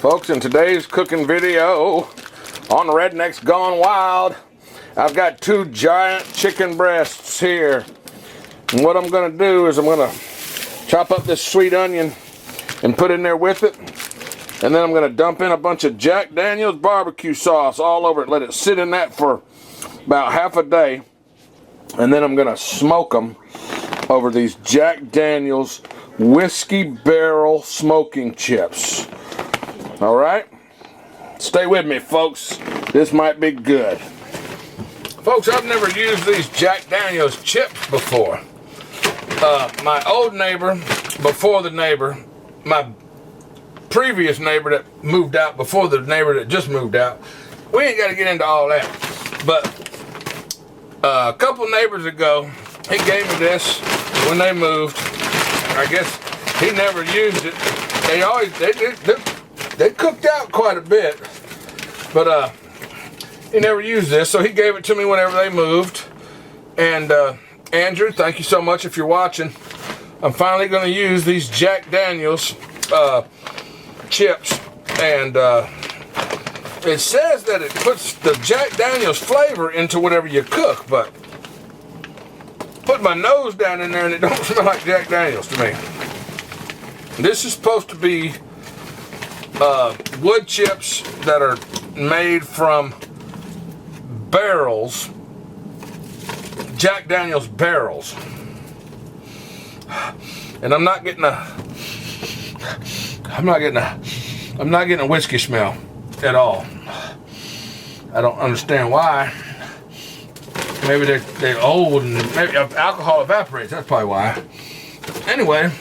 Folks, in today's cooking video on Rednecks Gone Wild, I've got 2 giant chicken breasts here. And what I'm going to do is I'm going to chop up this sweet onion and put in there with it. And then I'm going to dump in a bunch of Jack Daniel's barbecue sauce all over it. Let it sit in that for about half a day. And then I'm going to smoke them over these Jack Daniel's whiskey barrel smoking chips. All right? Stay with me, folks. This might be good. Folks, I've never used these Jack Daniel's chips before. My old neighbor, before the neighbor, my previous neighbor that moved out before the neighbor that just moved out, we ain't got to get into all that. But a couple neighbors ago, he gave me this when they moved. I guess he never used it. They cooked out quite a bit, but he never used this, so he gave it to me whenever they moved. And Andrew, thank you so much if you're watching. I'm finally going to use these Jack Daniel's chips, and it says that it puts the Jack Daniel's flavor into whatever you cook, but put my nose down in there and it don't smell like Jack Daniel's to me. This is supposed to be wood chips that are made from barrels, Jack Daniel's barrels. And I'm not getting a whiskey smell at all. I don't understand why. Maybe they're old and maybe alcohol evaporates. That's probably why. Anyway,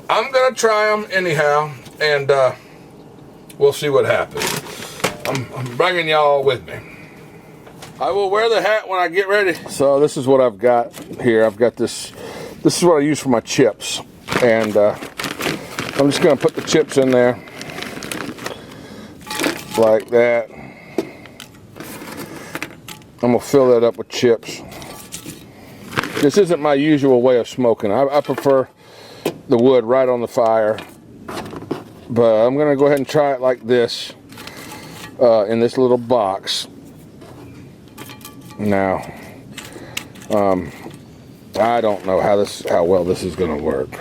I'm gonna try them anyhow, and we'll see what happens. I'm bringing y'all with me. I will wear the hat when I get ready. So this is what I've got here. I've got this. This is what I use for my chips, and I'm just gonna put the chips in there like that. I'm gonna fill that up with chips. This isn't my usual way of smoking. I prefer the wood right on the fire, but I'm gonna go ahead and try it like this in this little box. Now, I don't know how well this is gonna work.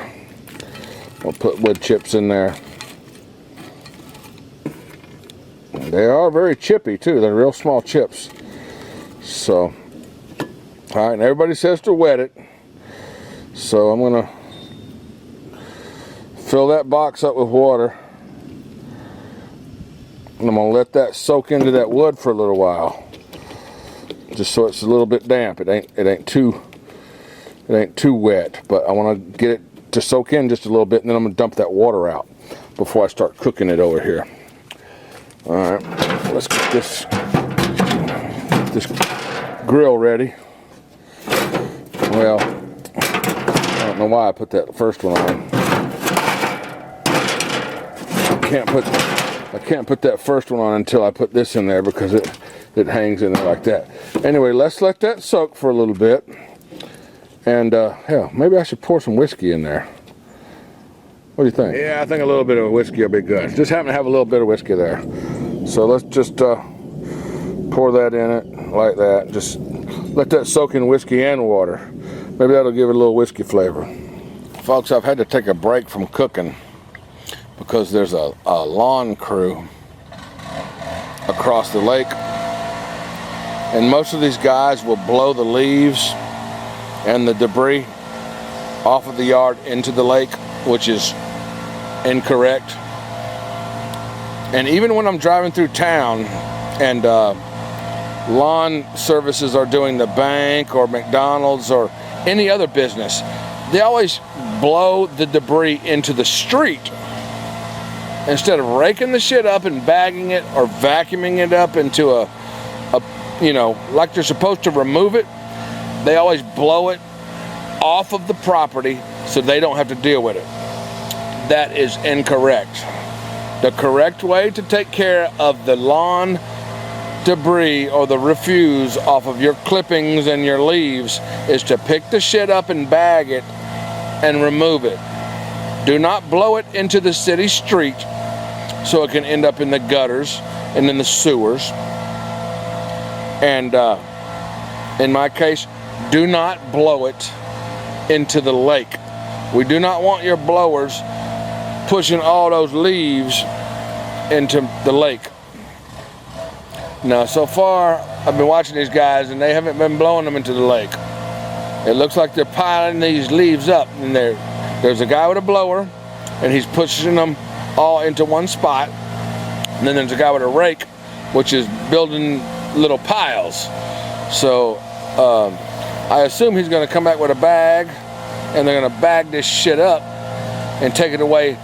I'll put wood chips in there. They are very chippy too. They're real small chips. So, all right, and everybody says to wet it. So I'm gonna fill that box up with water. And I'm gonna let that soak into that wood for a little while. Just so it's a little bit damp. It ain't too wet, but I wanna get it to soak in just a little bit, and then I'm gonna dump that water out before I start cooking it over here. All right, let's get this grill ready. Well, I don't know why I put that first one on. I can't put that first one on until I put this in there, because it hangs in there like that. Anyway, let's let that soak for a little bit. And hell, maybe I should pour some whiskey in there. What do you think? Yeah, I think a little bit of whiskey will be good. Just happen to have a little bit of whiskey there. So let's just pour that in it like that. Just let that soak in whiskey and water. Maybe that'll give it a little whiskey flavor. Folks, I've had to take a break from cooking because there's a lawn crew across the lake. And most of these guys will blow the leaves and the debris off of the yard into the lake, which is incorrect. And even when I'm driving through town and lawn services are doing the bank or McDonald's or any other business, they always blow the debris into the street. Instead of raking the shit up and bagging it or vacuuming it up into a you know, like they're supposed to remove it, they always blow it off of the property so they don't have to deal with it. That is incorrect. The correct way to take care of the lawn debris or the refuse off of your clippings and your leaves is to pick the shit up and bag it and remove it. Do not blow it into the city street so it can end up in the gutters and in the sewers. And in my case, do not blow it into the lake. We do not want your blowers pushing all those leaves into the lake. Now, so far, I've been watching these guys, and they haven't been blowing them into the lake. It looks like they're piling these leaves up, and there's a guy with a blower, and he's pushing them all into one spot. And then there's a guy with a rake, which is building little piles. So I assume he's going to come back with a bag, and they're going to bag this shit up and take it away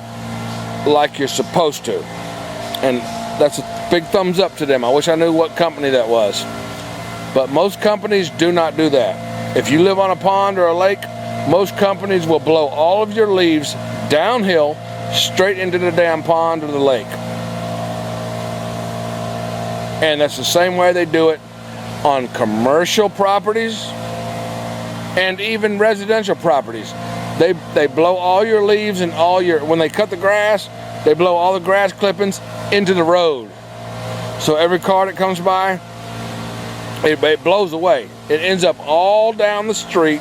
like you're supposed to. And that's a big thumbs up to them. I wish I knew what company that was. But most companies do not do that. If you live on a pond or a lake, most companies will blow all of your leaves downhill straight into the damn pond or the lake. And that's the same way they do it on commercial properties and even residential properties. They blow all your leaves and when they cut the grass, they blow all the grass clippings into the road. So every car that comes by, it blows away. It ends up all down the street.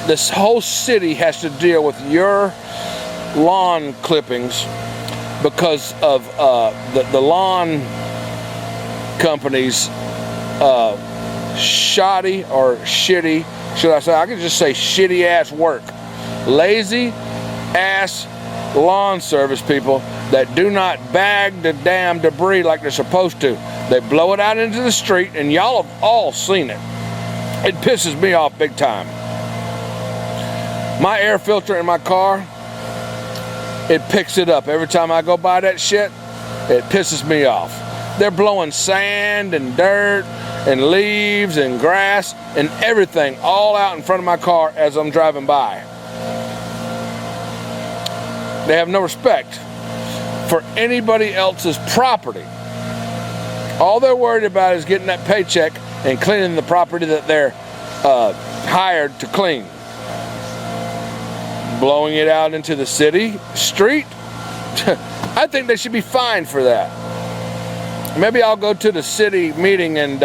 This whole city has to deal with your lawn clippings because of the lawn companies shoddy or shitty, should I say, I could just say shitty ass work. Lazy ass lawn service people that do not bag the damn debris like they're supposed to. They blow it out into the street, and y'all have all seen it. It pisses me off big time. My air filter in my car, it picks it up. Every time I go by that shit, it pisses me off. They're blowing sand and dirt and leaves and grass and everything all out in front of my car as I'm driving by. They have no respect for anybody else's property. All they're worried about is getting that paycheck and cleaning the property that they're hired to clean. Blowing it out into the city street, I think they should be fined for that. Maybe I'll go to the city meeting and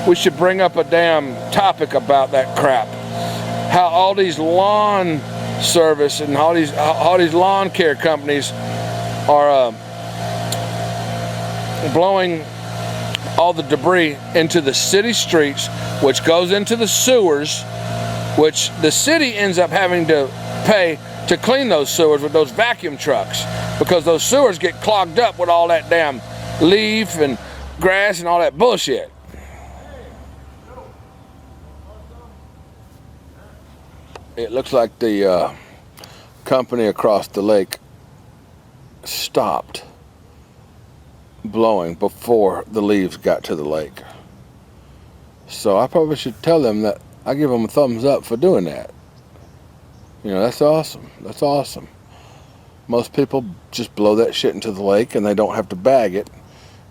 we should bring up a damn topic about that crap. How all these lawn service and all these lawn care companies are blowing all the debris into the city streets, which goes into the sewers, which the city ends up having to pay to clean those sewers with those vacuum trucks, because those sewers get clogged up with all that damn leaf and grass and all that bullshit. It looks like the company across the lake stopped blowing before the leaves got to the lake. So I probably should tell them that I give them a thumbs up for doing that. You know, that's awesome. That's awesome. Most people just blow that shit into the lake and they don't have to bag it,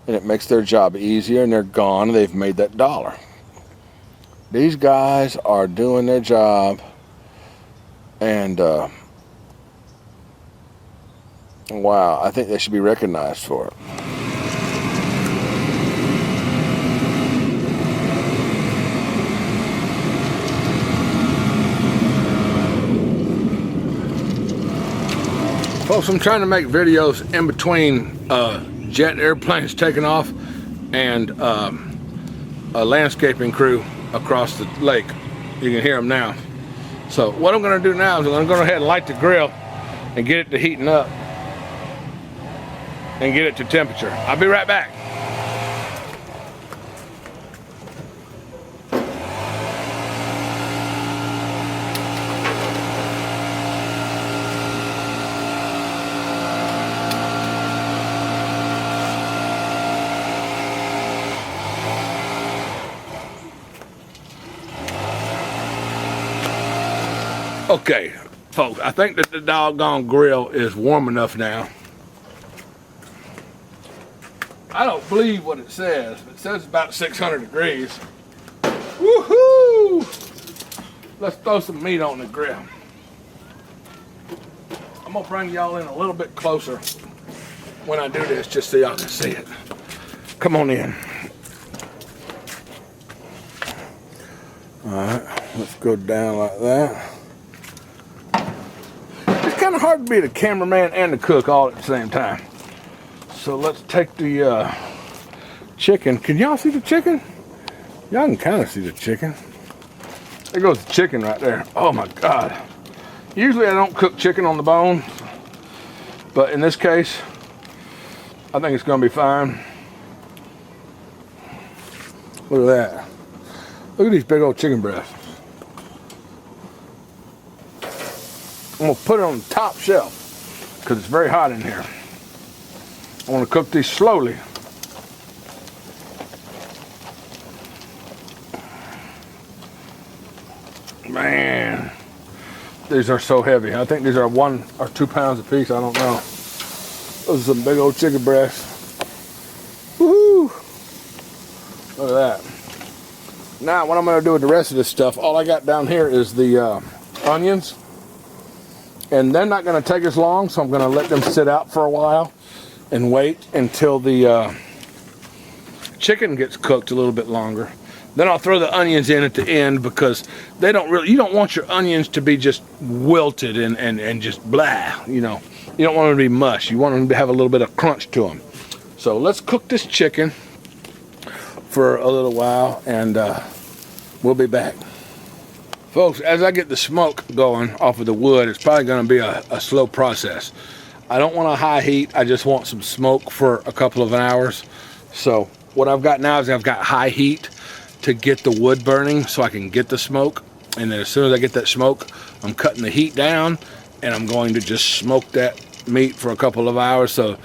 and it makes their job easier, and they're gone and they've made that dollar. These guys are doing their job, and wow, I think they should be recognized for it. Folks, I'm trying to make videos in between jet airplanes taking off and a landscaping crew across the lake. You can hear them now. So what I'm going to do now is I'm going to go ahead and light the grill and get it to heating up and get it to temperature. I'll be right back. Okay, folks, I think that the doggone grill is warm enough now. I don't believe what it says. It says about 600 degrees. Woohoo! Let's throw some meat on the grill. I'm gonna bring y'all in a little bit closer when I do this, just so y'all can see it. Come on in. All right, let's go down like that. It's kind of hard to be the cameraman and the cook all at the same time. So let's take the chicken. Can y'all see the chicken? Y'all can kind of see the chicken. There goes the chicken right there. Oh my God. Usually I don't cook chicken on the bone, but in this case, I think it's gonna be fine. Look at that. Look at these big old chicken breasts. I'm gonna put it on the top shelf because it's very hot in here. I wanna cook these slowly. Man, these are so heavy. I think these are 1 or 2 pounds a piece. I don't know. Those are some big old chicken breasts. Woohoo! Look at that. Now, what I'm going to do with the rest of this stuff, all I got down here is the onions. And they're not going to take as long, so I'm going to let them sit out for a while and wait until the chicken gets cooked a little bit longer. Then I'll throw the onions in at the end because they don't really, you don't want your onions to be just wilted and just blah, you know. You don't want them to be mush. You want them to have a little bit of crunch to them. So let's cook this chicken for a little while and we'll be back. Folks, as I get the smoke going off of the wood, it's probably going to be a slow process. I don't want a high heat. I just want some smoke for a couple of hours. So what I've got now is I've got high heat to get the wood burning so I can get the smoke. And then as soon as I get that smoke, I'm cutting the heat down and I'm going to just smoke that meat for a couple of hours. So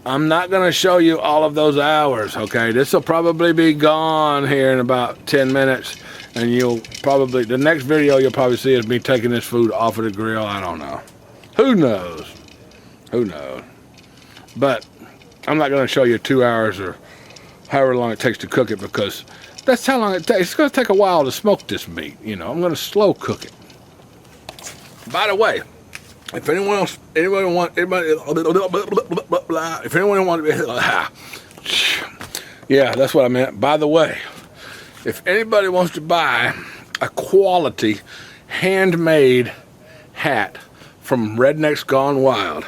I'm not going to show you all of those hours, okay? This will probably be gone here in about 10 minutes. And you'll probably, the next video you'll probably see is me taking this food off of the grill. I don't know. Who knows? Who knows? But I'm not going to show you 2 hours or however long it takes to cook it because that's how long it takes. It's going to take a while to smoke this meat. You know, I'm going to slow cook it. By the way, if anyone else, if anyone want, yeah, that's what I meant. By the way, if anybody wants to buy a quality handmade hat from Rednecks Gone Wild,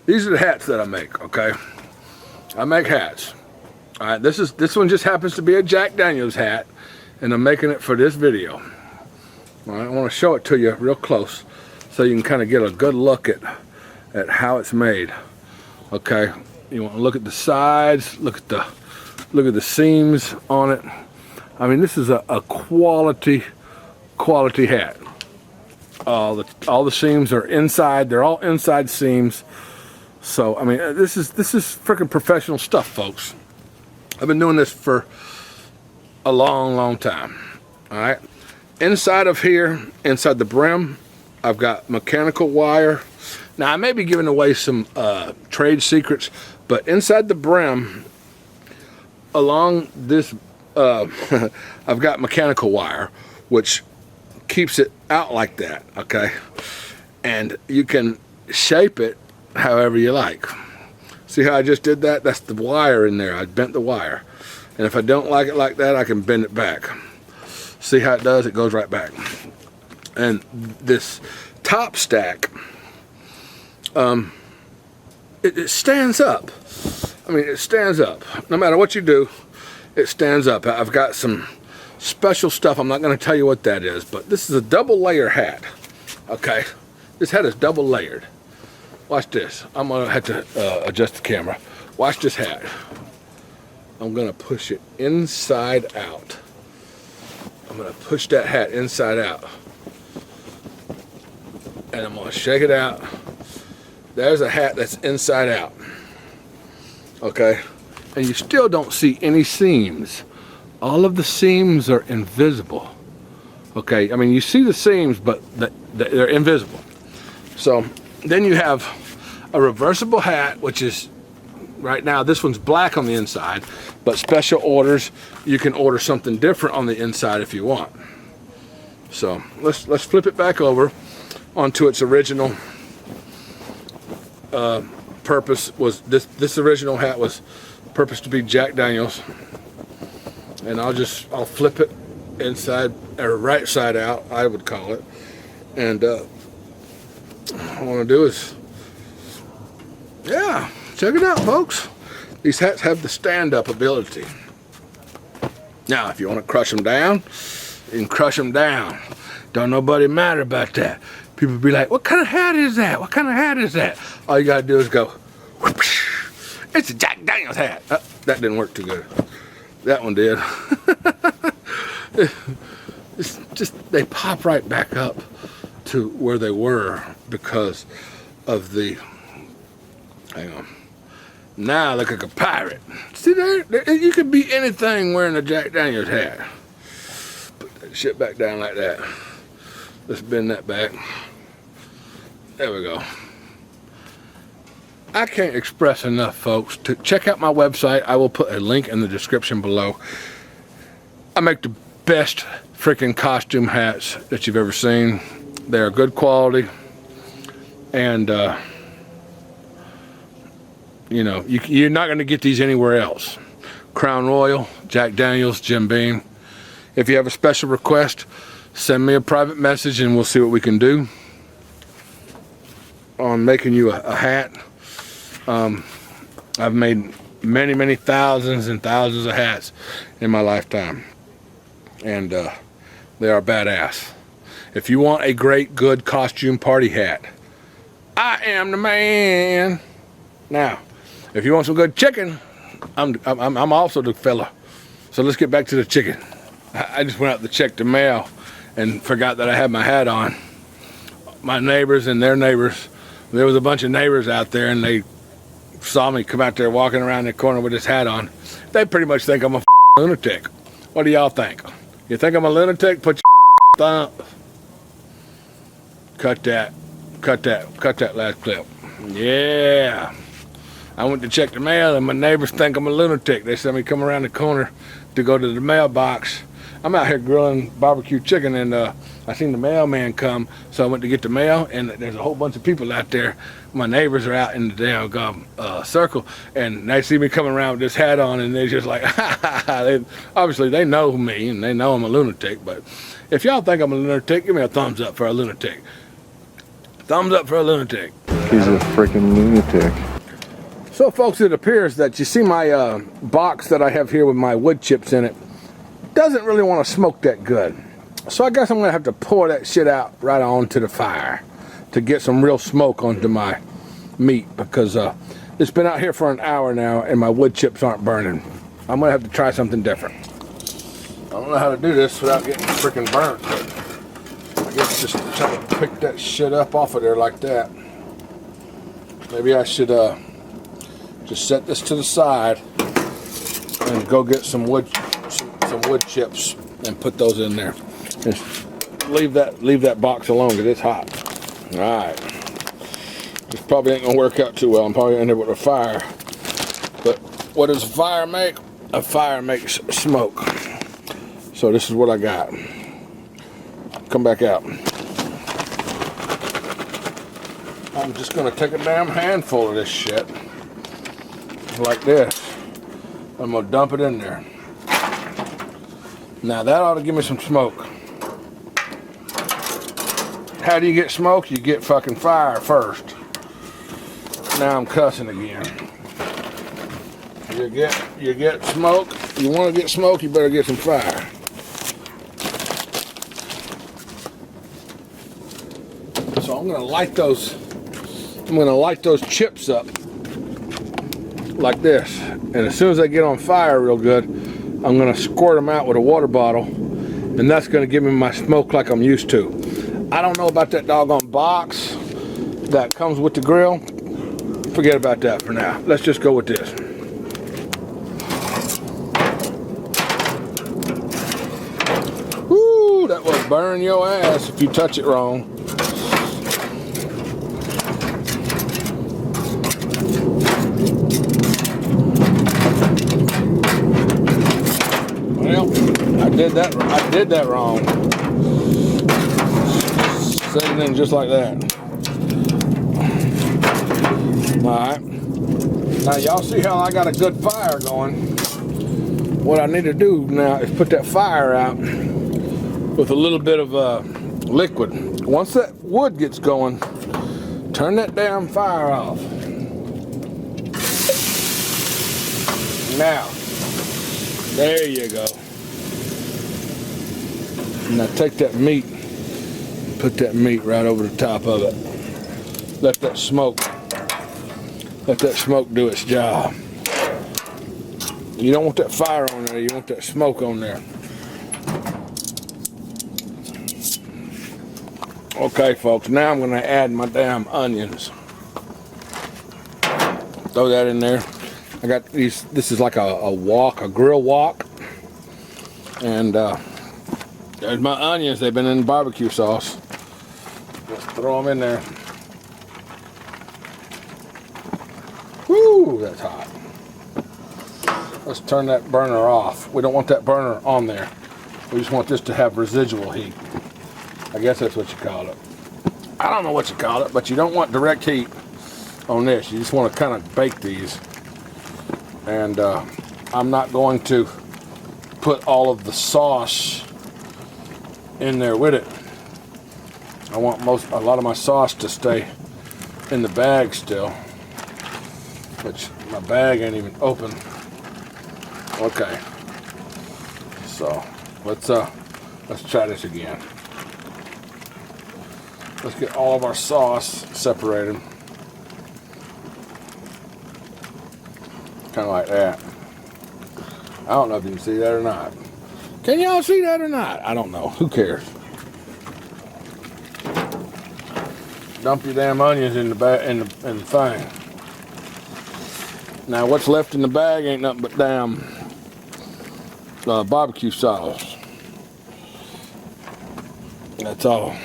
these are the hats that I make. Okay, I make hats. All right, this one just happens to be a Jack Daniels hat, and I'm making it for this video. All right, I want to show it to you real close so you can kind of get a good look at how it's made. Okay, you want to look at the sides, look at the seams on it. I mean, this is a quality hat. All the seams are inside. They're all inside seams. So I mean, this is freaking professional stuff, folks. I've been doing this for a long time. All right, inside of here, inside the brim, I've got mechanical wire. Now I may be giving away some trade secrets, but inside the brim, along this, I've got mechanical wire, which keeps it out like that. Okay, and you can shape it however you like. See how I just did that? That's the wire in there. I bent the wire. And if I don't like it like that, I can bend it back. See how it does? It goes right back. And this top stack, it stands up. I mean, it stands up. No matter what you do, it stands up. I've got some special stuff. I'm not going to tell you what that is, but this is a double layer hat. Okay? This hat is double layered. Watch this. I'm going to have to adjust the camera. Watch this hat. I'm going to push it inside out. I'm going to push that hat inside out. And I'm going to shake it out. There's a hat that's inside out. Okay? And you still don't see any seams. All of the seams are invisible. Okay? I mean, you see the seams, but they're invisible. So then you have a reversible hat, which is, right now, this one's black on the inside, but special orders, you can order something different on the inside if you want. So let's flip it back over onto its original purpose was, this original hat was purposed to be Jack Daniels. And I'll flip it inside, or right side out, I would call it. And what I want to do is, yeah, check it out, folks. These hats have the stand-up ability. Now, if you want to crush them down, you can crush them down. Don't nobody matter about that. People be like, what kind of hat is that? What kind of hat is that? All you gotta do is go, whoosh, it's a Jack Daniels hat. Oh, that didn't work too good. That one did. It's just, they pop right back up to where they were because of the, hang on. Now I look like a pirate. See there, you could be anything wearing a Jack Daniels hat. Put that shit back down like that. Let's bend that back. There we go. I can't express enough, folks, to check out my website. I will put a link in the description below. I make the best freaking costume hats that you've ever seen. They're good quality, and you know, you're not going to get these anywhere else. Crown Royal, Jack Daniels, Jim Beam. If you have a special request, send me a private message and we'll see what we can do on making you a hat. I've made many thousands and thousands of hats in my lifetime, and they are badass. If you want a great, good costume party hat, I am the man. Now, if you want some good chicken, I'm also the fella. So let's get back to the chicken. I just went out to check the mail and forgot that I had my hat on. My neighbors and their neighbors, there was a bunch of neighbors out there, and they saw me come out there walking around the corner with this hat on. They pretty much think I'm a lunatic. What do y'all think? You think I'm a lunatic? Put your thumb. Cut that last clip. Yeah. I went to check the mail, and my neighbors think I'm a lunatic. They saw me come around the corner to go to the mailbox. I'm out here grilling barbecue chicken, and I seen the mailman come, so I went to get the mail, and there's a whole bunch of people out there. My neighbors are out in the damn circle, and they see me coming around with this hat on, and they're just like, ha ha ha. Obviously, they know me, and they know I'm a lunatic, but if y'all think I'm a lunatic, give me a thumbs up for a lunatic. Thumbs up for a lunatic. He's a freaking lunatic. So, folks, it appears that you see my box that I have here with my wood chips in it doesn't really want to smoke that good. So I guess I'm going to have to pour that shit out right onto the fire to get some real smoke onto my meat, because it's been out here for an hour now and my wood chips aren't burning. I'm going to have to try something different. I don't know how to do this without getting freaking burnt, but I guess just try to pick that shit up off of there like that. Maybe I should just set this to the side and go get some wood chips and put those in there. Just leave that box alone because it's hot. All right. This probably ain't gonna work out too well. I'm probably gonna end up with a fire. But what does a fire make? A fire makes smoke. So this is what I got. Come back out. I'm just gonna take a damn handful of this shit. Like this. I'm gonna dump it in there. Now that ought to give me some smoke. How do you get smoke? You get fucking fire first. Now I'm cussing again. You get smoke. You want to get smoke, you better get some fire. So I'm gonna light those chips up like this. And as soon as they get on fire real good, I'm gonna squirt them out with a water bottle, and that's gonna give me my smoke like I'm used to. I don't know about that doggone box that comes with the grill. Forget about that for now. Let's just go with this. Woo, that will burn your ass if you touch it wrong. I did that wrong. Set it in just like that. Alright. Now y'all see how I got a good fire going. What I need to do now is put that fire out with a little bit of liquid. Once that wood gets going, turn that damn fire off. Now, there you go. Now take that meat, put that meat right over the top of it. Let that smoke do its job. You don't want that fire on there, you want that smoke on there. Okay, folks, now I'm gonna add my damn onions. Throw that in there. I got these, this is like a grill wok. And there's my onions, they've been in barbecue sauce. Just throw them in there. Woo, that's hot. Let's turn that burner off. We don't want that burner on there. We just want this to have residual heat. I guess that's what you call it. I don't know what you call it, but you don't want direct heat on this. You just want to kind of bake these. And I'm not going to put all of the sauce in there with it. I want a lot of my sauce to stay in the bag still, which my bag ain't even open. Okay, so let's try this again. Let's get all of our sauce separated, kind of like that. I don't know if you can see that or not. Can y'all see that or not? I don't know. Who cares? Dump your damn onions in the thing. Now what's left in the bag ain't nothing but damn barbecue sauce. That's all.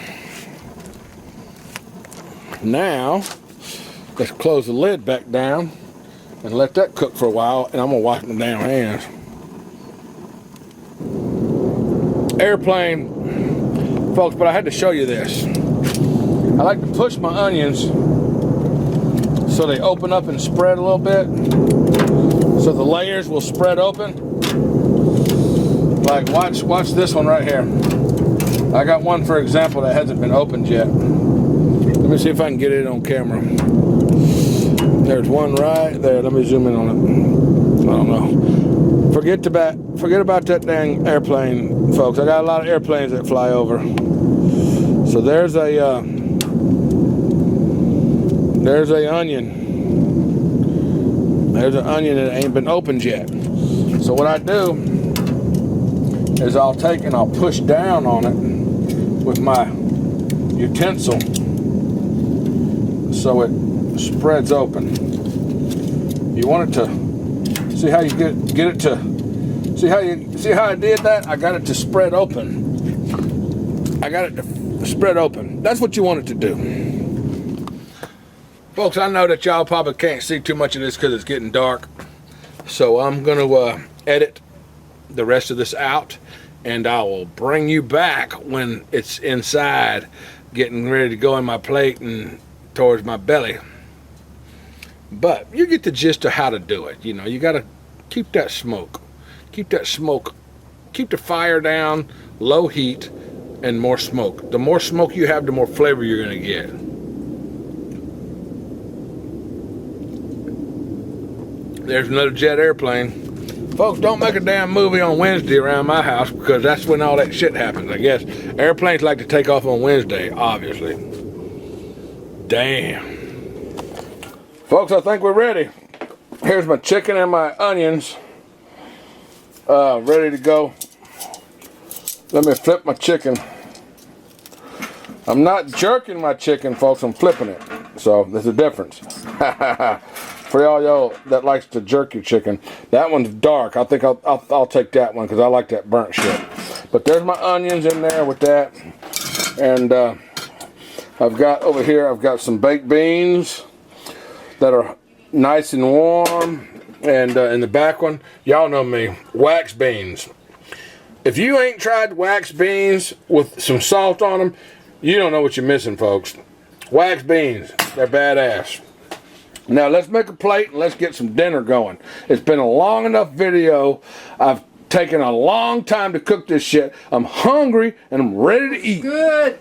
Now let's close the lid back down and let that cook for a while, and I'm gonna wash my damn hands. Airplane, folks, but I had to show you this. I like to push my onions so they open up and spread a little bit, so the layers will spread open. Like watch this one right here. I got one, for example, that hasn't been opened yet. Let me see if I can get it on camera. There's one right there. Let me zoom in on it. I don't know. Forget about that dang airplane, folks. I got a lot of airplanes that fly over. So there's a onion. There's an onion that ain't been opened yet. So what I do is I'll take and I'll push down on it with my utensil so it spreads open. You want it to see how you get it to see how I did that? I got it to spread open. I got it to spread open. That's what you want it to do. Folks, I know that y'all probably can't see too much of this because it's getting dark. So I'm gonna edit the rest of this out, and I will bring you back when it's inside, getting ready to go in my plate and towards my belly. But you get the gist of how to do it. You know, you gotta keep that smoke, keep the fire down, low heat, and more smoke. The more smoke you have, the more flavor you're gonna get. There's another jet airplane. Folks, don't make a damn movie on Wednesday around my house, because that's when all that shit happens, I guess. Airplanes like to take off on Wednesday, obviously. Damn. Folks, I think we're ready. Here's my chicken and my onions. Ready to go. Let me flip my chicken. I'm not jerking my chicken, folks, I'm flipping it. So, there's a difference. For all y'all that likes to jerk your chicken, that one's dark. I think I'll take that one because I like that burnt shit. But there's my onions in there with that, and I've got over here. I've got some baked beans that are nice and warm, and in the back one, y'all know me, wax beans. If you ain't tried wax beans with some salt on them, you don't know what you're missing, folks. Wax beans, they're badass. Now let's make a plate and let's get some dinner going. It's been a long enough video. I've taken a long time to cook this shit. I'm hungry and I'm ready to eat. Good.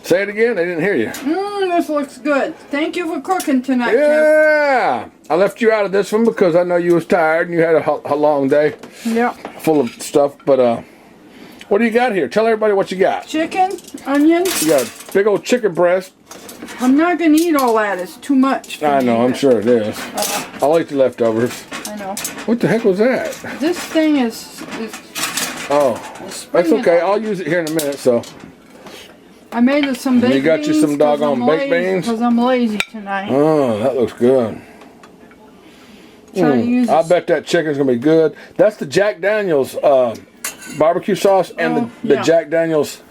Say it again. They didn't hear you. This looks good. Thank you for cooking tonight, Tim. Yeah. I left you out of this one because I know you was tired and you had a long day. Yeah. Full of stuff. But what do you got here? Tell everybody what you got. Chicken, onions. You got a big old chicken breast. I'm not gonna eat all that. It's too much. For I me, know. I'm but- sure it is. I'll eat the leftovers. I know. What the heck was that? This thing is Oh, that's springing okay. up. I'll use it here in a minute. So I made us some baked you got you some doggone baked beans? because I'm lazy tonight. Oh, that looks good. Try to use I this- bet that chicken's gonna be good. That's the Jack Daniels barbecue sauce and the yeah. Jack Daniels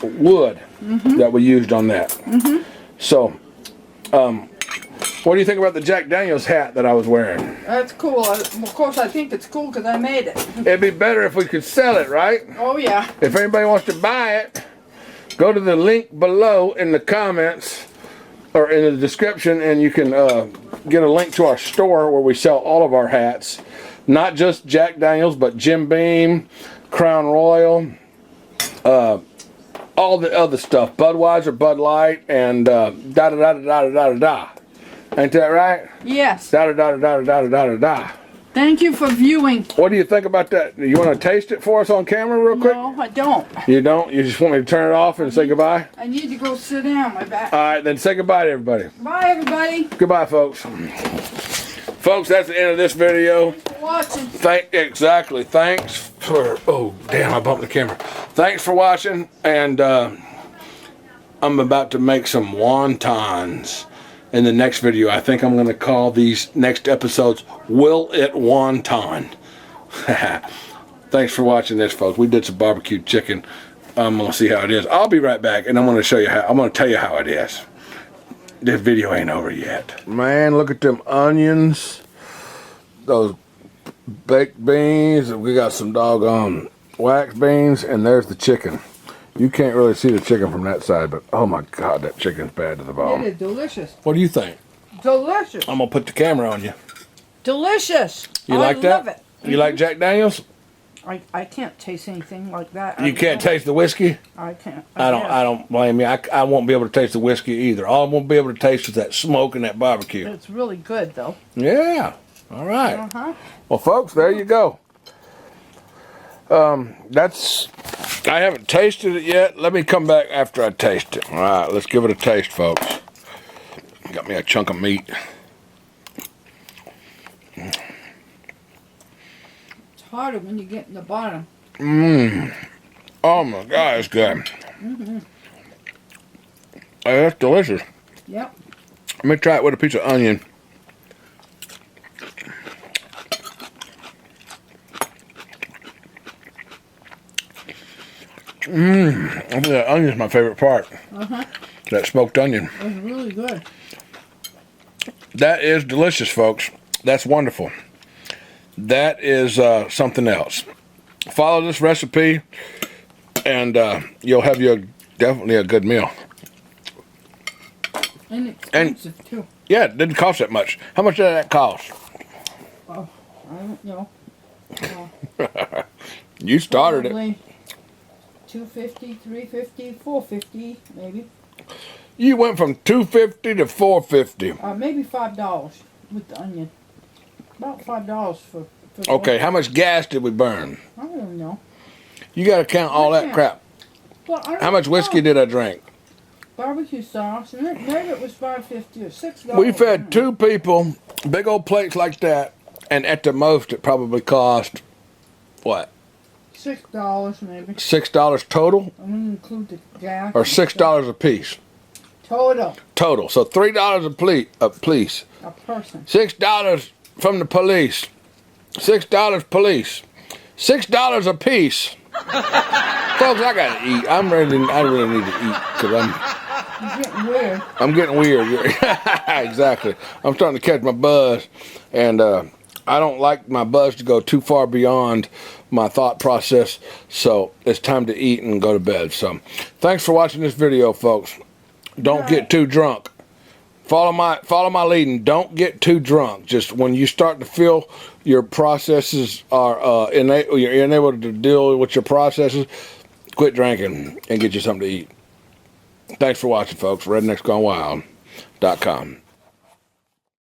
wood that we used on that. So, what do you think about the Jack Daniels hat that I was wearing? That's cool. Of course, I think it's cool because I made it. It'd be better if we could sell it, right? Oh yeah. If anybody wants to buy it, go to the link below in the comments or in the description, and you can get a link to our store where we sell all of our hats. Not just Jack Daniels, but Jim Beam, Crown Royal, all the other stuff. Budweiser, Bud Light, and da-da-da-da-da-da-da-da. Ain't that right? Yes. Da-da-da-da-da-da-da-da-da. Thank you for viewing. What do you think about that? You want to taste it for us on camera real quick? No, I don't. You don't? You just want me to turn it off and say goodbye? I need to go sit down. My back. All right, then say goodbye to everybody. Bye, everybody. Goodbye, folks. Folks, that's the end of this video. Thanks for watching. Exactly. Thanks for. Oh, damn! I bumped the camera. Thanks for watching, and I'm about to make some wontons in the next video. I think I'm going to call these next episodes "Will It Wonton." Thanks for watching this, folks. We did some barbecue chicken. I'm gonna see how it is. I'll be right back, and I'm gonna show you how. I'm gonna tell you how it is. This video ain't over yet. Man, look at them onions. Those baked beans. We got some doggone wax beans, and there's the chicken. You can't really see the chicken from that side, but oh my God, that chicken's bad to the bone. It is delicious. What do you think? Delicious. I'm gonna put the camera on you. Delicious. You like that? I love it. You like Jack Daniels? I can't taste anything like that. You can't taste the whiskey? I can't. I don't blame you. I won't be able to taste the whiskey either. All I won't be able to taste is that smoke and that barbecue. It's really good though. Yeah. All right. Uh-huh. Well, folks, there you go. I haven't tasted it yet. Let me come back after I taste it. All right, let's give it a taste, folks. Got me a chunk of meat. It's harder when you get in the bottom. Oh my God, it's good. Hey, that's delicious. Yep. Let me try it with a piece of onion. I think that onion is my favorite part. That smoked onion. It's really good. That is delicious, folks. That's wonderful. That is something else. Follow this recipe, and you'll have definitely a good meal. And expensive too. Yeah, it didn't cost that much. How much did that cost? Oh, I don't know. You started it. Probably $2.50, $3.50, $4.50, maybe. You went from $2.50 to $4.50. Maybe $5 with the onion. About $5 for the Okay, how much gas did we burn? I don't know. You got to count all I that can't. crap. Well, I don't How much whiskey know. did I drink? Barbecue sauce, and maybe it was $5.50 or $6. We fed 2 people, big old plates like that, and at the most it probably cost, what? $6 maybe. $6 total? I'm gonna include the gas. Or $6 a piece? Total. Total. So $3 a piece. A person. $6 from the police. $6 police. $6 a piece. Folks, I gotta eat. I really need to eat because You're getting weird. I'm getting weird. Exactly. I'm starting to catch my buzz, and I don't like my buzz to go too far beyond my thought process, so it's time to eat and go to bed. So thanks for watching this video, folks. Don't get too drunk. follow my leading. Don't get too drunk. Just when you start to feel your processes are you're unable to deal with your processes, quit drinking and get you something to eat. Thanks for watching, folks. RednecksGoneWild.com.